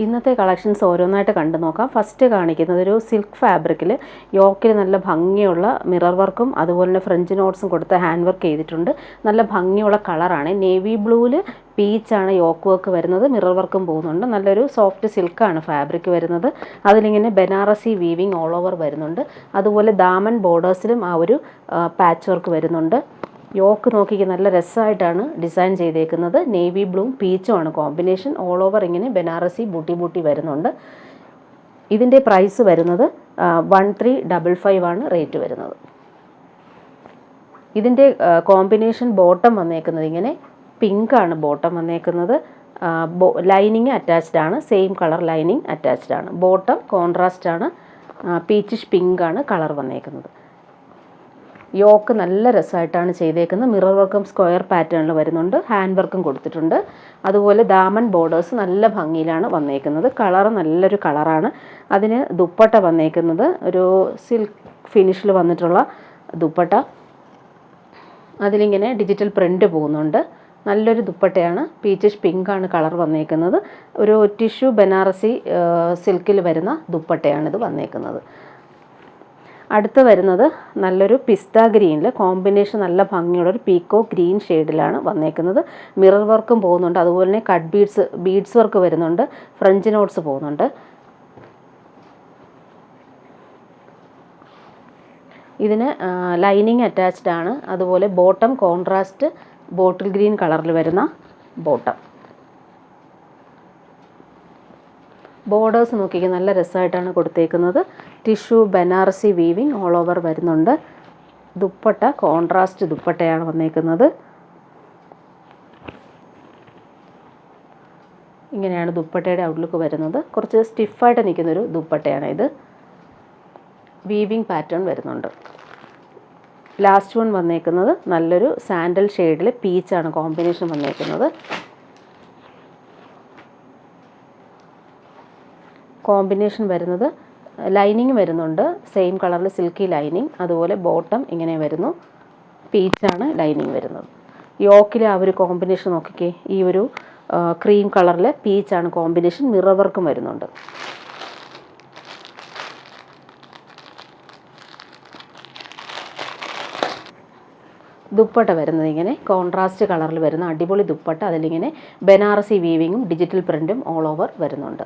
ഇന്നത്തെ കളക്ഷൻസ് ഓരോന്നായിട്ട് കണ്ടു നോക്കാം. ഫസ്റ്റ് കാണിക്കുന്നത് ഒരു സിൽക്ക് ഫാബ്രിക്കിൽ യോക്കിൽ നല്ല ഭംഗിയുള്ള മിറർ വർക്കും അതുപോലെ തന്നെ ഫ്രഞ്ച് നോട്ട്സും കൊടുത്ത് ഹാൻഡ് വർക്ക് ചെയ്തിട്ടുണ്ട്. നല്ല ഭംഗിയുള്ള കളറാണ്. നേവി ബ്ലൂവിൽ പീച്ചാണ് യോക്ക് വർക്ക് വരുന്നത്. മിറർ വർക്കും പോകുന്നുണ്ട്. നല്ലൊരു സോഫ്റ്റ് സിൽക്കാണ് ഫാബ്രിക് വരുന്നത്. അതിലിങ്ങനെ ബനാറസി വീവിങ് ഓൾ ഓവർ വരുന്നുണ്ട്. അതുപോലെ ദാമൻ ബോർഡേഴ്സിലും ആ ഒരു പാച്ച് വർക്ക് വരുന്നുണ്ട്. യോക്ക് നോക്കിക്ക് നല്ല രസമായിട്ടാണ് ഡിസൈൻ ചെയ്തേക്കുന്നത്. നേവി ബ്ലൂവും പീച്ചുമാണ് കോമ്പിനേഷൻ. ഓൾ ഓവർ ഇങ്ങനെ ബനാറസി ബൂട്ടി വരുന്നുണ്ട്. ഇതിൻ്റെ പ്രൈസ് വരുന്നത് 1355 ആണ് റേറ്റ് വരുന്നത്. ഇതിൻ്റെ കോമ്പിനേഷൻ ബോട്ടം വന്നേക്കുന്നത് ഇങ്ങനെ പിങ്കാണ് ബോട്ടം വന്നേക്കുന്നത്. ലൈനിങ് അറ്റാച്ച്ഡ് ആണ്. സെയിം കളർ ലൈനിങ് അറ്റാച്ച്ഡ് ആണ്. ബോട്ടം കോൺട്രാസ്റ്റ് ആണ്. പീച്ചിഷ് പിങ്കാണ് കളർ വന്നേക്കുന്നത്. യോക്ക് നല്ല രസമായിട്ടാണ് ചെയ്തേക്കുന്നത്. മിറർ വർക്കും സ്ക്വയർ പാറ്റേണിൽ വരുന്നുണ്ട്. ഹാൻഡ് വർക്കും കൊടുത്തിട്ടുണ്ട്. അതുപോലെ ദാമൻ ബോർഡേഴ്സ് നല്ല ഭംഗിയിലാണ് വന്നേക്കുന്നത്. കളർ നല്ലൊരു കളറാണ്. അതിന് ദുപ്പട്ട വന്നേക്കുന്നത് ഒരു സിൽക്ക് ഫിനിഷിൽ വന്നിട്ടുള്ള ദുപ്പട്ട. അതിലിങ്ങനെ ഡിജിറ്റൽ പ്രിൻ്റ് പോകുന്നുണ്ട്. നല്ലൊരു ദുപ്പട്ടയാണ്. പീച്ചിഷ് പിങ്കാണ് കളർ വന്നേക്കുന്നത്. ഒരു ടിഷ്യൂ ബനാറസി സിൽക്കിൽ വരുന്ന ദുപ്പട്ടയാണിത് വന്നേക്കുന്നത്. അടുത്ത് വരുന്നത് നല്ലൊരു പിസ്ത ഗ്രീനിൽ കോമ്പിനേഷൻ നല്ല ഭംഗിയുള്ളൊരു പീക്കോ ഗ്രീൻ ഷെയ്ഡിലാണ് വന്നേക്കുന്നത്. മിറർ വർക്കും പോകുന്നുണ്ട്. അതുപോലെ തന്നെ കട്ട് ബീഡ്സ് വർക്ക് വരുന്നുണ്ട്. ഫ്രഞ്ച് നോട്ട്സ് പോകുന്നുണ്ട്. ഇതിന് ലൈനിങ് അറ്റാച്ച്ഡ് ആണ്. അതുപോലെ ബോട്ടം കോൺട്രാസ്റ്റ് ബോട്ടിൽ ഗ്രീൻ കളറിൽ വരുന്ന ബോട്ടം. ബോർഡേഴ്സ് നോക്കിക്കുക നല്ല രസമായിട്ടാണ് കൊടുത്തേക്കുന്നത്. Tissue Banarasi weaving all over വരുന്നുണ്ട്. ദുപ്പട്ട കോൺട്രാസ്റ്റ് ദുപ്പട്ടയാണ് വന്നേക്കുന്നത്. ഇങ്ങനെയാണ് ദുപ്പട്ടയുടെ ഔട്ട്ലുക്ക് വരുന്നത്. കുറച്ച് സ്റ്റിഫായിട്ട് നിൽക്കുന്നൊരു ദുപ്പട്ടയാണ് ഇത്. വീവിങ് പാറ്റേൺ വരുന്നുണ്ട്. ലാസ്റ്റ് വൺ വന്നേക്കുന്നത് നല്ലൊരു സാൻഡൽ ഷെയ്ഡിൽ പീച്ചാണ് കോമ്പിനേഷൻ വന്നേക്കുന്നത്. കോമ്പിനേഷൻ വരുന്നത് ലൈനിങ് വരുന്നുണ്ട്. സെയിം കളറിൽ സിൽക്കി ലൈനിങ്. അതുപോലെ ബോട്ടം ഇങ്ങനെ വരുന്നു. പീച്ചാണ് ലൈനിങ് വരുന്നത്. യോക്കിലെ ആ ഒരു കോമ്പിനേഷൻ നോക്കിക്കേ. ഈ ഒരു ക്രീം കളറിൽ പീച്ചാണ് കോമ്പിനേഷൻ. മിറർ വർക്കും വരുന്നുണ്ട്. ദുപ്പട്ട വരുന്നത് ഇങ്ങനെ കോൺട്രാസ്റ്റ് കളറിൽ വരുന്ന അടിപൊളി ദുപ്പട്ട. അതിലിങ്ങനെ ബനാറസി വീവിങ്ങും ഡിജിറ്റൽ പ്രിൻറ്റും ഓൾ ഓവർ വരുന്നുണ്ട്.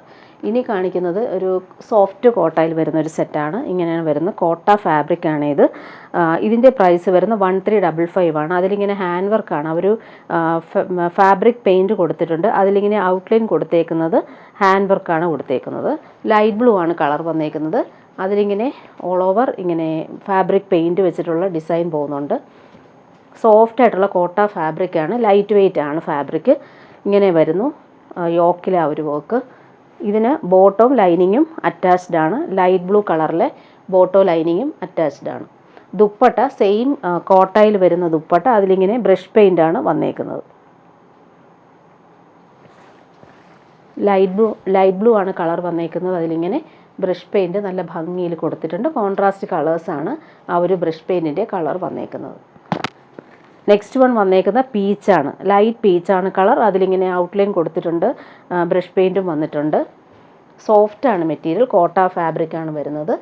ഇനി കാണിക്കുന്നത് ഒരു സോഫ്റ്റ് കോട്ടയിൽ വരുന്ന ഒരു സെറ്റാണ്. ഇങ്ങനെയാണ് വരുന്നത്. കോട്ട ഫാബ്രിക്കാണ് ഇത്. ഇതിൻ്റെ പ്രൈസ് വരുന്നത് 1355 ആണ്. അതിലിങ്ങനെ ഹാൻഡ് വർക്കാണ്. ഒരു ഫാബ്രിക് പെയിൻറ്റ് കൊടുത്തിട്ടുണ്ട്. അതിലിങ്ങനെ ഔട്ട്ലൈൻ കൊടുത്തേക്കുന്നത് ഹാൻഡ് വർക്കാണ് കൊടുത്തേക്കുന്നത്. ലൈറ്റ് ബ്ലൂ ആണ് കളർ വന്നേക്കുന്നത്. അതിലിങ്ങനെ ഓൾ ഓവർ ഇങ്ങനെ ഫാബ്രിക് പെയിൻറ്റ് വെച്ചിട്ടുള്ള ഡിസൈൻ പോകുന്നുണ്ട്. സോഫ്റ്റ് ആയിട്ടുള്ള കോട്ട ഫാബ്രിക്കാണ്. ലൈറ്റ് വെയ്റ്റ് ആണ് ഫാബ്രിക്. ഇങ്ങനെ വരുന്നു യോക്കിലെ ആ ഒരു വർക്ക്. ഇതിന് ബോട്ടവും ലൈനിങ്ങും അറ്റാച്ച്ഡ് ആണ്. ലൈറ്റ് ബ്ലൂ കളറിലെ ബോട്ടോ ലൈനിങ്ങും അറ്റാച്ച്ഡ് ആണ്. ദുപ്പട്ട സെയിം കോട്ടയിൽ വരുന്ന ദുപ്പട്ട. അതിലിങ്ങനെ ബ്രഷ് പെയിൻ്റ് ആണ് വന്നേക്കുന്നത്. ലൈറ്റ് ബ്ലൂ ആണ് കളർ വന്നേക്കുന്നത്. അതിലിങ്ങനെ ബ്രഷ് പെയിൻറ്റ് നല്ല ഭംഗിയിൽ കൊടുത്തിട്ടുണ്ട്. കോൺട്രാസ്റ്റ് കളേഴ്സാണ് ആ ഒരു ബ്രഷ് പെയിൻറ്റിൻ്റെ കളർ വന്നേക്കുന്നത്. നെക്സ്റ്റ് വൺ വന്നേക്കുന്ന പീച്ചാണ്. ലൈറ്റ് പീച്ചാണ് കളർ. അതിലിങ്ങനെ ഔട്ട്ലൈൻ കൊടുത്തിട്ടുണ്ട്. ബ്രഷ് പെയിൻറ്റും വന്നിട്ടുണ്ട്. സോഫ്റ്റാണ് മെറ്റീരിയൽ. കോട്ട ഫാബ്രിക്കാണ് വരുന്നത്.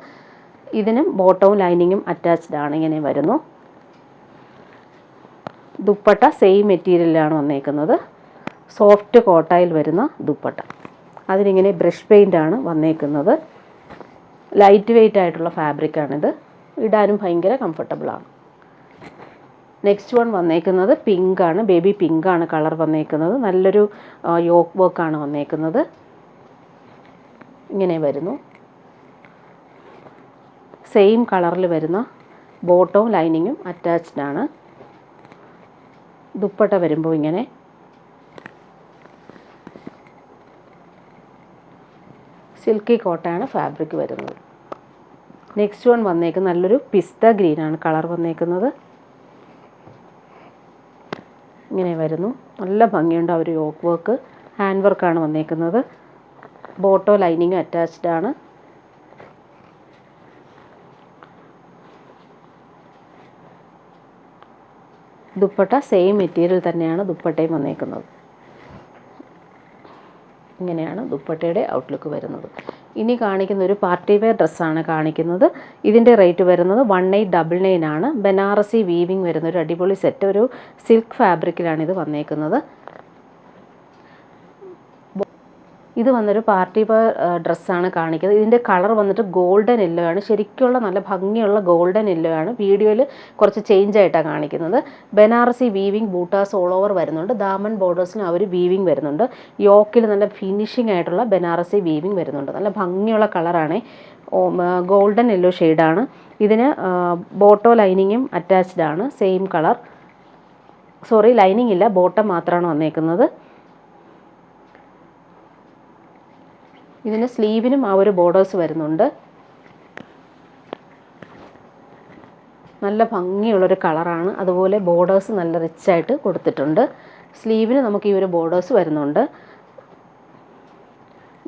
ഇതിനും ബോട്ടവും ലൈനിങ്ങും അറ്റാച്ച്ഡ് ആണ്. ഇങ്ങനെ വരുന്നു. ദുപ്പട്ട സെയിം മെറ്റീരിയലാണ് വന്നേക്കുന്നത്. സോഫ്റ്റ് കോട്ടയിൽ വരുന്ന ദുപ്പട്ട. അതിലിങ്ങനെ ബ്രഷ് പെയിൻ്റാണ് വന്നേക്കുന്നത്. ലൈറ്റ് വെയ്റ്റ് ആയിട്ടുള്ള ഫാബ്രിക്കാണിത്. ഇടാനും ഭയങ്കര കംഫർട്ടബിളാണ്. നെക്സ്റ്റ് വൺ വന്നേക്കുന്നത് പിങ്കാണ്. ബേബി പിങ്കാണ് കളർ വന്നേക്കുന്നത്. നല്ലൊരു യോക്ക് വർക്കാണ് വന്നേക്കുന്നത്. ഇങ്ങനെ വരുന്നു. സെയിം കളറിൽ വരുന്ന ബോട്ടവും ലൈനിങ്ങും അറ്റാച്ച്ഡ് ആണ്. ദുപ്പട്ട വരുമ്പോൾ ഇങ്ങനെ സിൽക്കി കോട്ടയാണ് ഫാബ്രിക് വരുന്നത്. നെക്സ്റ്റ് വൺ വന്നേക്കുന്നത് നല്ലൊരു പിസ്ത ഗ്രീനാണ് കളർ വന്നേക്കുന്നത്. ഇങ്ങനെ വരുന്നു. നല്ല ഭംഗിയുണ്ട് ആ ഒരു യോക്ക് വർക്ക്. ഹാൻഡ് വർക്കാണ് വന്നേക്കുന്നത്. ബോട്ടോ ലൈനിങ് അറ്റാച്ച്ഡ് ആണ്. ദുപ്പട്ട സെയിം മെറ്റീരിയൽ തന്നെയാണ് ദുപ്പട്ടയും വന്നേക്കുന്നത്. ഇങ്ങനെയാണ് ദുപ്പട്ടയുടെ ഔട്ട്ലുക്ക് വരുന്നത്. ഇനി കാണിക്കുന്ന ഒരു പാർട്ടി വെയർ ഡ്രസ്സാണ് കാണിക്കുന്നത്. ഇതിൻ്റെ റേറ്റ് വരുന്നത് 1899 ആണ്. ബനാറസി വീവിങ് വരുന്ന ഒരു അടിപൊളി സെറ്റ്, ഒരു സിൽക്ക് ഫാബ്രിക്കിലാണ് ഇത് വന്നേക്കുന്നത്. ഇത് വന്നൊരു പാർട്ടി വെയർ ഡ്രസ്സാണ് കാണിക്കുന്നത്. ഇതിൻ്റെ കളർ വന്നിട്ട് ഗോൾഡൻ യെല്ലോ ആണ്. ശരിക്കുള്ള നല്ല ഭംഗിയുള്ള ഗോൾഡൻ യെല്ലോ ആണ്. വീഡിയോയിൽ കുറച്ച് ചേഞ്ച് ആയിട്ടാണ് കാണിക്കുന്നത്. ബനാറസി വീവിങ് ബൂട്ടാസ് ഓൾ ഓവർ വരുന്നുണ്ട്. ദാമൻ ബോർഡേഴ്സിന് അവർ വീവിങ് വരുന്നുണ്ട്. യോക്കിൽ നല്ല ഫിനിഷിംഗ് ആയിട്ടുള്ള ബനാറസി വീവിങ് വരുന്നുണ്ട്. നല്ല ഭംഗിയുള്ള കളറാണ്. ഗോൾഡൻ യെല്ലോ ഷെയ്ഡാണ്. ഇതിന് ബോട്ടോ ലൈനിങ്ങും അറ്റാച്ച്ഡ് ആണ്. സെയിം കളർ, സോറി ലൈനിങ് ഇല്ല, ബോട്ടം മാത്രമാണ് വന്നേക്കുന്നത്. ഇതിന് സ്ലീവിനും ആ ഒരു ബോർഡേഴ്സ് വരുന്നുണ്ട്. നല്ല ഭംഗിയുള്ളൊരു കളറാണ്. അതുപോലെ ബോർഡേഴ്സ് നല്ല റിച്ചായിട്ട് കൊടുത്തിട്ടുണ്ട്. സ്ലീവിന് നമുക്ക് ഈ ഒരു ബോർഡേഴ്സ് വരുന്നുണ്ട്.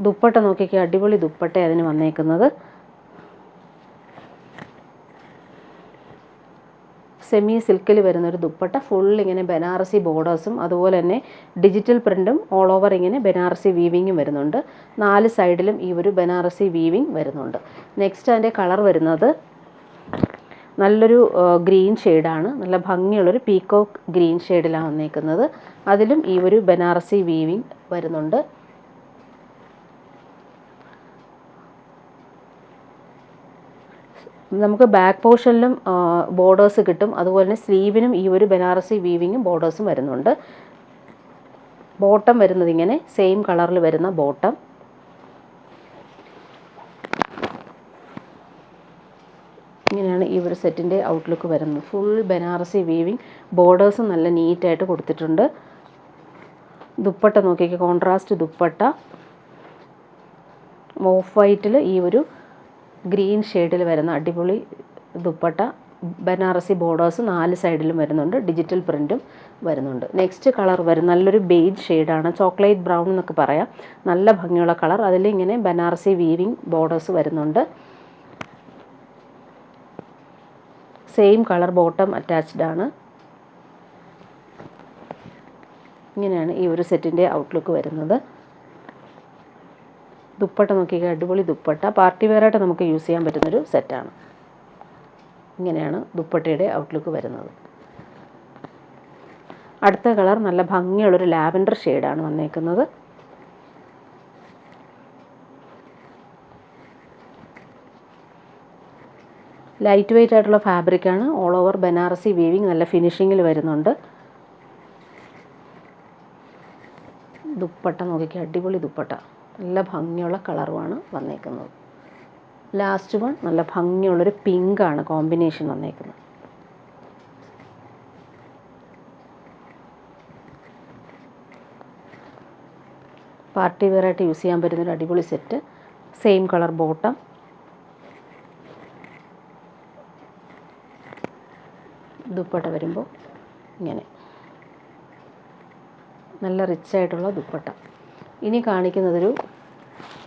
ദുപ്പട്ട നോക്കിക്കേ, അടിപൊളി ദുപ്പട്ട അതിന് വന്നേക്കുന്നത്. സെമി സിൽക്കിൽ വരുന്നൊരു ദുപ്പട്ട, ഫുൾ ഇങ്ങനെ ബനാറസി ബോർഡേഴ്സും അതുപോലെ തന്നെ ഡിജിറ്റൽ പ്രിൻറ്റും ഓൾ ഓവർ ഇങ്ങനെ ബനാറസി വീവിങ്ങും വരുന്നുണ്ട്. 4 സൈഡിലും ഈ ഒരു ബനാറസി വീവിങ് വരുന്നുണ്ട്. നെക്സ്റ്റ് അതിൻ്റെ കളർ വരുന്നത് നല്ലൊരു ഗ്രീൻ ഷെയ്ഡാണ്. നല്ല ഭംഗിയുള്ളൊരു പീക്കോക്ക് ഗ്രീൻ ഷെയ്ഡിലാണ് വന്നേക്കുന്നത്. അതിലും ഈ ഒരു ബനാറസി വീവിങ് വരുന്നുണ്ട്. നമുക്ക് ബാക്ക് പോർഷനിലും ബോർഡേഴ്സ് കിട്ടും. അതുപോലെ തന്നെ സ്ലീവിനും ഈ ഒരു ബനാറസി വീവിങ്ങും ബോർഡേഴ്സും വരുന്നുണ്ട്. ബോട്ടം വരുന്നത് ഇങ്ങനെ സെയിം കളറിൽ വരുന്ന ബോട്ടം. ഇങ്ങനെയാണ് ഈ ഒരു സെറ്റിൻ്റെ ഔട്ട്ലുക്ക് വരുന്നത്. ഫുൾ ബനാറസി വീവിങ്, ബോർഡേഴ്സും നല്ല നീറ്റായിട്ട് കൊടുത്തിട്ടുണ്ട്. ദുപ്പട്ട നോക്കിയൊക്കെ, കോൺട്രാസ്റ്റ് ദുപ്പട്ട, ഓഫ് വൈറ്റിൽ ഈ ഒരു ഗ്രീൻ ഷെയ്ഡിൽ വരുന്ന അടിപൊളി ദുപ്പട്ട. ബനാറസി ബോർഡേഴ്സ് 4 സൈഡിലും വരുന്നുണ്ട്. ഡിജിറ്റൽ പ്രിൻറ്റും വരുന്നുണ്ട്. നെക്സ്റ്റ് കളർ വരും നല്ലൊരു ബേജ് ഷെയ്ഡാണ്, ചോക്ലേറ്റ് ബ്രൗൺ എന്നൊക്കെ പറയാം. നല്ല ഭംഗിയുള്ള കളർ. അതിൽ ഇങ്ങനെ ബനാറസി വീവിങ് ബോർഡേഴ്സ് വരുന്നുണ്ട്. സെയിം കളർ ബോട്ടം അറ്റാച്ച്ഡ് ആണ്. ഇങ്ങനെയാണ് ഈ ഒരു സെറ്റിൻ്റെ ഔട്ട്ലുക്ക് വരുന്നത്. ദുപ്പട്ട നോക്കിയാൽ അടിപൊളി ദുപ്പട്ട, പാർട്ടി വെയറായിട്ട് നമുക്ക് യൂസ് ചെയ്യാൻ പറ്റുന്നൊരു സെറ്റാണ്. ഇങ്ങനെയാണ് ദുപ്പട്ടയുടെ ഔട്ട്ലുക്ക് വരുന്നത്. അടുത്ത കളർ നല്ല ഭംഗിയുള്ളൊരു ലാവൻഡർ ഷെയ്ഡാണ് വന്നേക്കുന്നത്. ലൈറ്റ് വെയ്റ്റ് ആയിട്ടുള്ള ഫാബ്രിക്കാണ്. ഓൾ ഓവർ ബനാറസി വീവിങ് നല്ല ഫിനിഷിങ്ങിൽ വരുന്നുണ്ട്. ദുപ്പട്ട നോക്കിയാൽ അടിപൊളി ദുപ്പട്ട, നല്ല ഭംഗിയുള്ള കളറുമാണ് വന്നേക്കുന്നത്. ലാസ്റ്റ് വൺ നല്ല ഭംഗിയുള്ളൊരു പിങ്കാണ് കോമ്പിനേഷൻ വന്നേക്കുന്നത്. പാർട്ടി വെയറായിട്ട് യൂസ് ചെയ്യാൻ പറ്റുന്നൊരു അടിപൊളി set. Same colour bottom, dupatta വരുമ്പോൾ ഇങ്ങനെ നല്ല റിച്ചായിട്ടുള്ള ദുപ്പട്ട. ഇനി കാണിക്കുന്നതൊരു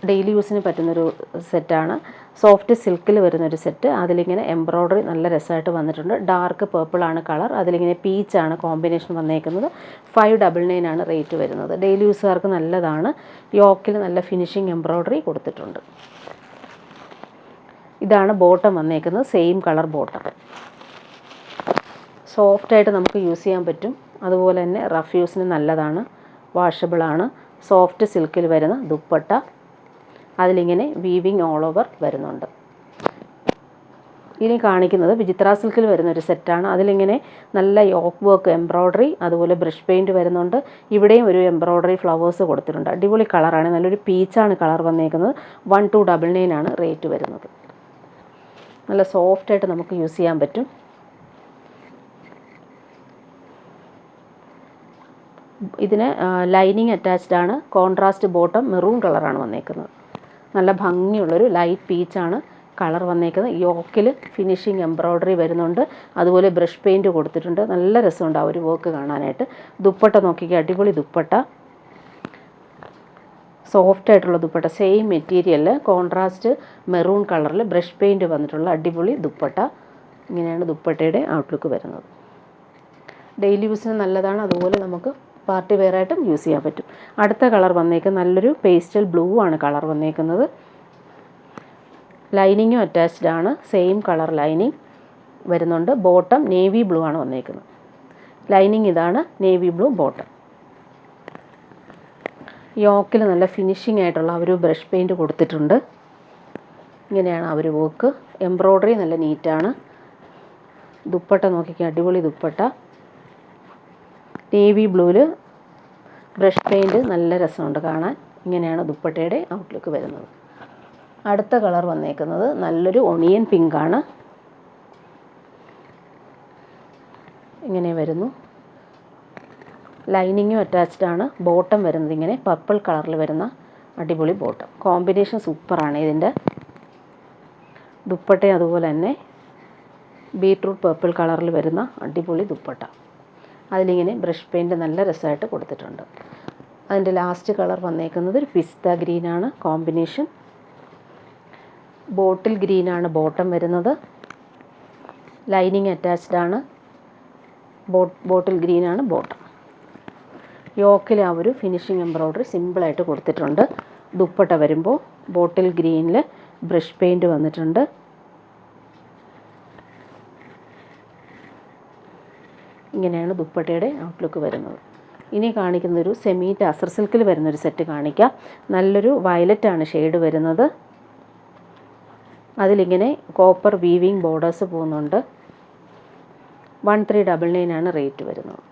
ഡെയിലി യൂസിന് പറ്റുന്നൊരു സെറ്റാണ്. സോഫ്റ്റ് സിൽക്കിൽ വരുന്നൊരു സെറ്റ്. അതിലിങ്ങനെ എംബ്രോയ്ഡറി നല്ല രസമായിട്ട് വന്നിട്ടുണ്ട്. ഡാർക്ക് പേർപ്പിളാണ് കളർ. അതിലിങ്ങനെ പീച്ചാണ് കോമ്പിനേഷൻ വന്നേക്കുന്നത്. 599 ആണ് റേറ്റ് വരുന്നത്. ഡെയിലി യൂസുകാർക്ക് നല്ലതാണ്. യോക്കിൽ നല്ല ഫിനിഷിങ് എംബ്രോയ്ഡറി കൊടുത്തിട്ടുണ്ട്. ഇതാണ് ബോട്ടം വന്നേക്കുന്നത്. Same colour bottom. സോഫ്റ്റായിട്ട് നമുക്ക് യൂസ് ചെയ്യാൻ പറ്റും. അതുപോലെ തന്നെ റഫ് യൂസിന് നല്ലതാണ്, വാഷബിളാണ്. സോഫ്റ്റ് സിൽക്കിൽ വരുന്ന ദുപ്പട്ട, അതിലിങ്ങനെ വീവിങ് ഓൾ ഓവർ വരുന്നുണ്ട്. ഇനി കാണിക്കുന്നത് വിചിത്ര സിൽക്കിൽ വരുന്നൊരു സെറ്റാണ്. അതിലിങ്ങനെ നല്ല യോക്ക് വർക്ക് എംബ്രോയ്ഡറി, അതുപോലെ ബ്രഷ് പെയിൻറ്റ് വരുന്നുണ്ട്. ഇവിടെയും ഒരു എംബ്രോയ്ഡറി ഫ്ലവേഴ്സ് കൊടുത്തിട്ടുണ്ട്. അടിപൊളി കളറാണ്. നല്ലൊരു പീച്ചാണ് കളർ വന്നേക്കുന്നത്. 1299 ആണ് റേറ്റ് വരുന്നത്. നല്ല സോഫ്റ്റായിട്ട് നമുക്ക് യൂസ് ചെയ്യാൻ പറ്റും. ഇതിന് ലൈനിങ് അറ്റാച്ച്ഡ് ആണ്. കോൺട്രാസ്റ്റ് ബോട്ടം മെറൂൺ കളറാണ് വന്നേക്കുന്നത്. നല്ല ഭംഗിയുള്ളൊരു ലൈറ്റ് പീച്ചാണ് കളർ വന്നേക്കുന്നത്. യോക്കിൽ ഫിനിഷിങ് എംബ്രോയ്ഡറി വരുന്നുണ്ട്. അതുപോലെ ബ്രഷ് പെയിൻറ്റ് കൊടുത്തിട്ടുണ്ട്. നല്ല രസമുണ്ട് ആ ഒരു വർക്ക് കാണാനായിട്ട്. ദുപ്പട്ട നോക്കിക്കുക, അടിപൊളി ദുപ്പട്ട, സോഫ്റ്റ് ആയിട്ടുള്ള ദുപ്പട്ട. സെയിം മെറ്റീരിയലിൽ കോൺട്രാസ്റ്റ് മെറൂൺ കളറിൽ ബ്രഷ് പെയിൻറ്റ് വന്നിട്ടുള്ള അടിപൊളി ദുപ്പട്ട. ഇങ്ങനെയാണ് ദുപ്പട്ടയുടെ ഔട്ട്ലുക്ക് വരുന്നത്. ഡെയിലി യൂസിന് നല്ലതാണ്. അതുപോലെ നമുക്ക് പാർട്ടി വെയറായിട്ടും യൂസ് ചെയ്യാൻ പറ്റും. അടുത്ത കളർ വന്നേക്കുന്നത് നല്ലൊരു പേസ്റ്റൽ ബ്ലൂ ആണ് കളർ വന്നേക്കുന്നത്. ലൈനിങ്ങും അറ്റാച്ച്ഡ് ആണ്, സെയിം കളർ ലൈനിങ് വരുന്നുണ്ട്. ബോട്ടം നേവി ബ്ലൂ ആണ് വന്നേക്കുന്നത്. ലൈനിങ് ഇതാണ്, നേവി ബ്ലൂ ബോട്ടം. യോക്കിൽ നല്ല ഫിനിഷിംഗ് ആയിട്ടുള്ള ഒരു ബ്രഷ് പെയിൻറ്റ് കൊടുത്തിട്ടുണ്ട്. ഇങ്ങനെയാണ് അവർ വർക്ക്. എംബ്രോയ്ഡറി നല്ല നീറ്റാണ്. ദുപ്പട്ട നോക്കിക്കുക, അടിപൊളി ദുപ്പട്ട. നേവി ബ്ലൂവിൽ ബ്രഷ് പെയിൻറ്റ് നല്ല രസമുണ്ട് കാണാൻ. ഇങ്ങനെയാണ് ദുപ്പട്ടയുടെ ഔട്ട്ലുക്ക് വരുന്നത്. അടുത്ത കളർ വന്നേക്കുന്നത് നല്ലൊരു ഒണിയൻ പിങ്കാണ്. ഇങ്ങനെ വരുന്നു. ലൈനിങ്ങും അറ്റാച്ച്ഡ് ആണ്. ബോട്ടം വരുന്നത് ഇങ്ങനെ പർപ്പിൾ കളറിൽ വരുന്ന അടിപൊളി ബോട്ടം. കോമ്പിനേഷൻ സൂപ്പറാണ് ഇതിൻ്റെ. ദുപ്പട്ട അതുപോലെ തന്നെ ബീട്രൂട്ട് പർപ്പിൾ കളറിൽ വരുന്ന അടിപൊളി ദുപ്പട്ട. അതിലിങ്ങനെ ബ്രഷ് പെയിൻറ്റ് നല്ല രസമായിട്ട് കൊടുത്തിട്ടുണ്ട്. അതിൻ്റെ ലാസ്റ്റ് കളർ വന്നേക്കുന്നത് ഒരു പിസ്ത ഗ്രീനാണ് കോമ്പിനേഷൻ. ബോട്ടിൽ ഗ്രീനാണ് ബോട്ടം വരുന്നത്. ലൈനിങ് അറ്റാച്ച്ഡ് ആണ്. ബോട്ടിൽ ഗ്രീനാണ് ബോട്ടം. യോക്കിൽ ആ ഒരു ഫിനിഷിംഗ് എംബ്രോയ്ഡറി സിമ്പിളായിട്ട് കൊടുത്തിട്ടുണ്ട്. ദുപ്പട്ട വരുമ്പോൾ ബോട്ടിൽ ഗ്രീനിൽ ബ്രഷ് പെയിൻറ്റ് വന്നിട്ടുണ്ട്. ഇങ്ങനെയാണ് ദുപ്പട്ടയുടെ ഔട്ട്ലുക്ക് വരുന്നത്. ഇനി കാണിക്കുന്നൊരു സെമി ടസർ സിൽക്കിൽ വരുന്നൊരു സെറ്റ് കാണിക്കാം. നല്ലൊരു വയലറ്റാണ് ഷെയ്ഡ് വരുന്നത്. അതിലിങ്ങനെ കോപ്പർ വീവിങ് ബോർഡേഴ്സ് പോകുന്നുണ്ട്. 1399 ആണ് റേറ്റ് വരുന്നത്.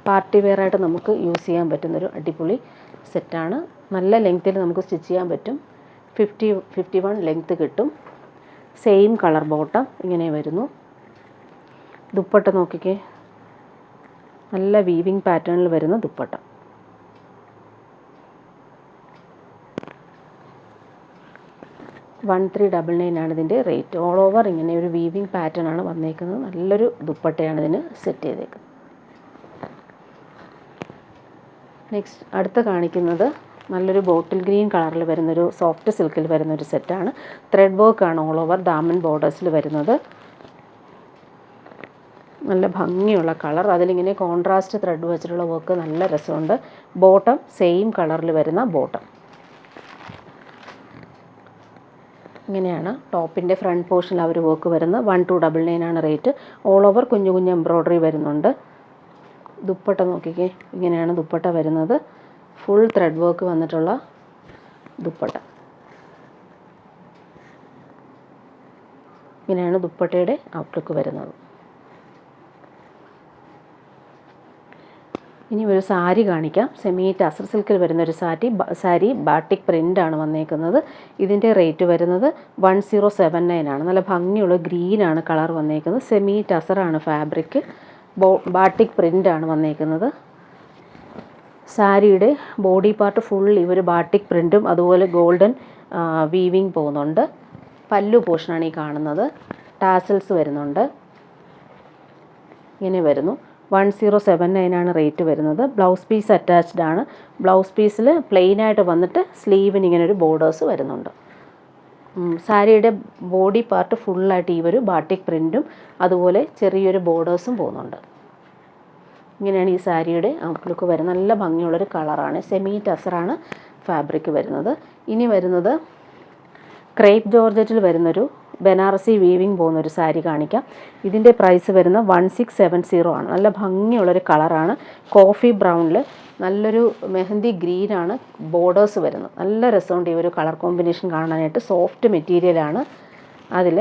പാർട്ടി വെയറായിട്ട് നമുക്ക് യൂസ് ചെയ്യാൻ പറ്റുന്നൊരു അടിപൊളി സെറ്റാണ്. നല്ല ലെങ്ത്തിൽ നമുക്ക് സ്റ്റിച്ച് ചെയ്യാൻ പറ്റും. 51 ലെങ്ത്ത് കിട്ടും. സെയിം കളർ ബോട്ടം ഇങ്ങനെ വരുന്നു. ദുപ്പട്ട നോക്കിക്കേ, നല്ല വീവിങ് പാറ്റേണിൽ വരുന്ന ദുപ്പട്ട. $1399 ഇതിൻ്റെ റേറ്റ്. ഓൾ ഓവർ ഇങ്ങനെ ഒരു വീവിങ് പാറ്റേൺ ആണ് വന്നേക്കുന്നത്. നല്ലൊരു ദുപ്പട്ടയാണ് ഇതിന് സെറ്റ് ചെയ്തേക്കുന്നത്. നെക്സ്റ്റ് അടുത്ത കാണിക്കുന്നത് നല്ലൊരു ബോട്ടിൽ ഗ്രീൻ കളറിൽ വരുന്നൊരു സോഫ്റ്റ് സിൽക്കിൽ വരുന്നൊരു സെറ്റാണ്. ത്രെഡ് വർക്കാണ് ഓൾ ഓവർ ദാമൻ ബോർഡേഴ്സിൽ വരുന്നത്. നല്ല ഭംഗിയുള്ള കളർ. അതിലിങ്ങനെ കോൺട്രാസ്റ്റ് ത്രെഡ് വെച്ചിട്ടുള്ള വർക്ക് നല്ല രസമുണ്ട്. ബോട്ടം സെയിം കളറിൽ വരുന്ന ബോട്ടം. ഇങ്ങനെയാണ് ടോപ്പിൻ്റെ ഫ്രണ്ട് പോർഷനിൽ അവർ വർക്ക് വരുന്നത്. 1299 ആണ് റേറ്റ്. ഓൾ ഓവർ കുഞ്ഞു കുഞ്ഞു എംബ്രോയ്ഡറി വരുന്നുണ്ട്. ദുപ്പട്ട നോക്കിക്കേ, ഇങ്ങനെയാണ് ദുപ്പട്ട വരുന്നത്. ഫുൾ ത്രെഡ് വർക്ക് വന്നിട്ടുള്ള ദുപ്പട്ട. ഇങ്ങനെയാണ് ദുപ്പട്ടയുടെ ഔട്ട്ലുക്ക് വരുന്നത്. ഇനി ഒരു സാരി കാണിക്കാം. സെമി ടസർ സിൽക്കിൽ വരുന്നൊരു സാരി ബാട്ടിക് പ്രിൻ്റാണ് വന്നേക്കുന്നത്. ഇതിൻ്റെ റേറ്റ് വരുന്നത് 1079 ആണ്. നല്ല ഭംഗിയുള്ള ഗ്രീനാണ് കളർ വന്നേക്കുന്നത്. സെമി ടസറാണ് ഫാബ്രിക്. ബാട്ടിക് പ്രിൻ്റാണ് വന്നേക്കുന്നത്. സാരിയുടെ ബോഡി പാർട്ട് ഫുൾ ഇവർ ബാട്ടിക് പ്രിൻറ്റും അതുപോലെ ഗോൾഡൻ വീവിങ് പോകുന്നുണ്ട്. പല്ലു പോർഷനാണ് ഈ കാണുന്നത്. ടാസൽസ് വരുന്നുണ്ട്. ഇങ്ങനെ വരുന്നു. 1079 ആണ് റേറ്റ് വരുന്നത്. ബ്ലൗസ് പീസ് അറ്റാച്ച്ഡ് ആണ്. ബ്ലൗസ് പീസിൽ പ്ലെയിനായിട്ട് വന്നിട്ട് സ്ലീവിന് ഇങ്ങനെ ഒരു ബോർഡേഴ്സ് വരുന്നുണ്ട്. സാരിയുടെ ബോഡി പാർട്ട് ഫുള്ളായിട്ട് ഈ ഒരു ബാട്ടിക് പ്രിൻറ്റും അതുപോലെ ചെറിയൊരു ബോർഡേഴ്സും പോകുന്നുണ്ട്. ഇങ്ങനെയാണ് ഈ സാരിയുടെ ഔട്ട്ലുക്ക് വരുന്നത്. നല്ല ഭംഗിയുള്ളൊരു കളറാണ്. സെമി ടസറാണ് ഫാബ്രിക് വരുന്നത്. ഇനി വരുന്നത് ക്രേപ്പ് ജോർജറ്റിൽ വരുന്നൊരു ബനാറസി വീവിങ് പോകുന്നൊരു സാരി കാണിക്കാം. ഇതിൻ്റെ പ്രൈസ് വരുന്ന 1670 ആണ്. നല്ല ഭംഗിയുള്ളൊരു കളറാണ്. കോഫി ബ്രൗണിൽ നല്ലൊരു മെഹന്തി ഗ്രീനാണ് ബോർഡേഴ്സ് വരുന്നത്. നല്ല രസമുണ്ട് ഈ ഒരു കളർ കോമ്പിനേഷൻ കാണാനായിട്ട്. സോഫ്റ്റ് മെറ്റീരിയലാണ്. അതിൽ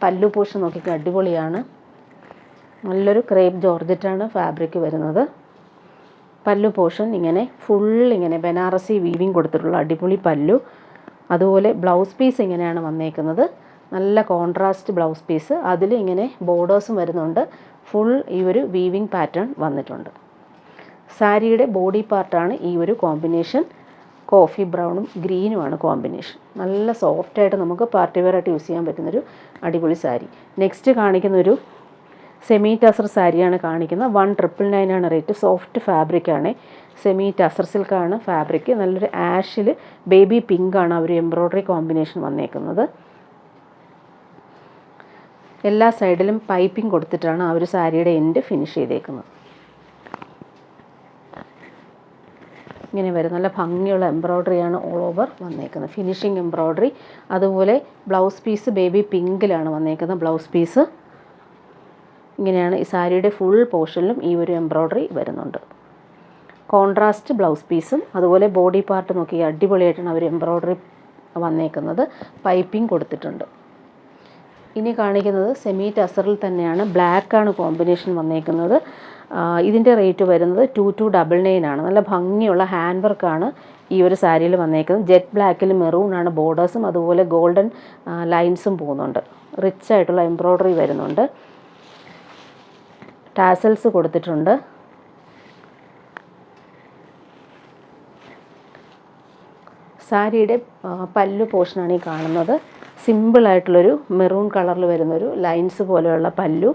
പല്ലു പോർഷൻ നോക്കിയിട്ട് അടിപൊളിയാണ്. നല്ലൊരു ക്രേപ്പ് ജോർജറ്റാണ് ഫാബ്രിക് വരുന്നത്. പല്ലു പോർഷൻ ഇങ്ങനെ ഫുൾ ഇങ്ങനെ ബനാറസി വീവിങ് കൊടുത്തിട്ടുള്ള അടിപൊളി പല്ലു. അതുപോലെ ബ്ലൗസ് പീസ് ഇങ്ങനെയാണ് വന്നേക്കുന്നത്. നല്ല കോൺട്രാസ്റ്റ് ബ്ലൗസ് പീസ്. അതിൽ ഇങ്ങനെ ബോർഡേഴ്സും വരുന്നുണ്ട്. ഫുൾ ഈ ഒരു വീവിങ് പാറ്റേൺ വന്നിട്ടുണ്ട്. സാരിയുടെ ബോഡി പാർട്ടാണ് ഈ ഒരു കോമ്പിനേഷൻ. കോഫി ബ്രൗണും ഗ്രീനുമാണ് കോമ്പിനേഷൻ. നല്ല സോഫ്റ്റായിട്ട് നമുക്ക് പാർട്ടി വെയറായിട്ട് യൂസ് ചെയ്യാൻ പറ്റുന്നൊരു അടിപൊളി സാരി. നെക്സ്റ്റ് കാണിക്കുന്നൊരു സെമി ടസർ സാരിയാണ് കാണിക്കുന്നത്. 1999 ആണ് റേറ്റ്. സോഫ്റ്റ് ഫാബ്രിക്കാണ്. സെമി ടസർ സിൽക്കാണ് ഫാബ്രിക്. നല്ലൊരു ആഷിൽ ബേബി പിങ്കാണ് ആ ഒരു എംബ്രോയ്ഡറി കോമ്പിനേഷൻ വന്നേക്കുന്നത്. എല്ലാ സൈഡിലും പൈപ്പിംഗ് കൊടുത്തിട്ടാണ് ആ ഒരു സാരിയുടെ എൻഡ് ഫിനിഷ് ചെയ്തേക്കുന്നത്. ഇങ്ങനെ വരും. നല്ല ഭംഗിയുള്ള എംബ്രോയ്ഡറിയാണ് ഓൾ ഓവർ വന്നേക്കുന്നത്, ഫിനിഷിങ് എംബ്രോയ്ഡറി. അതുപോലെ ബ്ലൗസ് പീസ് ബേബി പിങ്കിലാണ് വന്നേക്കുന്നത്. ബ്ലൗസ് പീസ് ഇങ്ങനെയാണ്. ഈ സാരിയുടെ ഫുൾ പോർഷനിലും ഈ ഒരു എംബ്രോയ്ഡറി വരുന്നുണ്ട്. കോൺട്രാസ്റ്റ് ബ്ലൗസ് പീസും അതുപോലെ ബോഡി പാർട്ട് നോക്കി അടിപൊളിയായിട്ടാണ് അവർ എംബ്രോയ്ഡറി വന്നേക്കുന്നത്. പൈപ്പിംഗ് കൊടുത്തിട്ടുണ്ട്. ഇനി കാണിക്കുന്നത് സെമി ടസറിൽ തന്നെയാണ്. ബ്ലാക്കാണ് കോമ്പിനേഷൻ വന്നേക്കുന്നത്. ഇതിൻ്റെ റേറ്റ് വരുന്നത് 2299 ആണ്. നല്ല ഭംഗിയുള്ള ഹാൻഡ് വർക്കാണ് ഈ ഒരു സാരിയിൽ വന്നേക്കുന്നത്. ജെറ്റ് ബ്ലാക്കിൽ മെറൂണാണ് ബോർഡേഴ്സും അതുപോലെ ഗോൾഡൻ ലൈൻസും പോകുന്നുണ്ട്. റിച്ച് ആയിട്ടുള്ള എംബ്രോയ്ഡറി വരുന്നുണ്ട്. ടാസൽസ് കൊടുത്തിട്ടുണ്ട്. സാരിയുടെ പല്ലു പോർഷനാണ് ഈ കാണുന്നത്. സിമ്പിളായിട്ടുള്ളൊരു മെറൂൺ കളറിൽ വരുന്നൊരു ലൈൻസ് പോലെയുള്ള പല്ലു.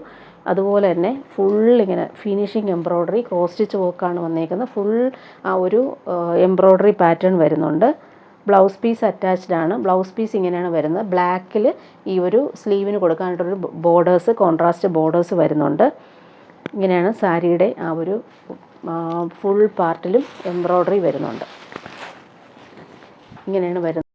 അതുപോലെ തന്നെ ഫുൾ ഇങ്ങനെ ഫിനിഷിങ് എംബ്രോയ്ഡറി ക്രോസ് സ്റ്റിച്ച് വർക്കാണ് വന്നേക്കുന്നത്. ഫുൾ ആ ഒരു എംബ്രോയ്ഡറി പാറ്റേൺ വരുന്നുണ്ട്. ബ്ലൗസ് പീസ് അറ്റാച്ച്ഡ് ആണ്. ബ്ലൗസ് പീസ് ഇങ്ങനെയാണ് വരുന്നത്. ബ്ലാക്കിൽ ഈ ഒരു സ്ലീവിന് കൊടുക്കാനായിട്ടൊരു ബോർഡേഴ്സ്, കോൺട്രാസ്റ്റ് ബോർഡേഴ്സ് വരുന്നുണ്ട്. ഇങ്ങനെയാണ് സാരിയുടെ ആ ഒരു ഫുൾ പാർട്ടിലും എംബ്രോയ്ഡറി വരുന്നുണ്ട്. ഇങ്ങനെയാണ് വരുന്നത്.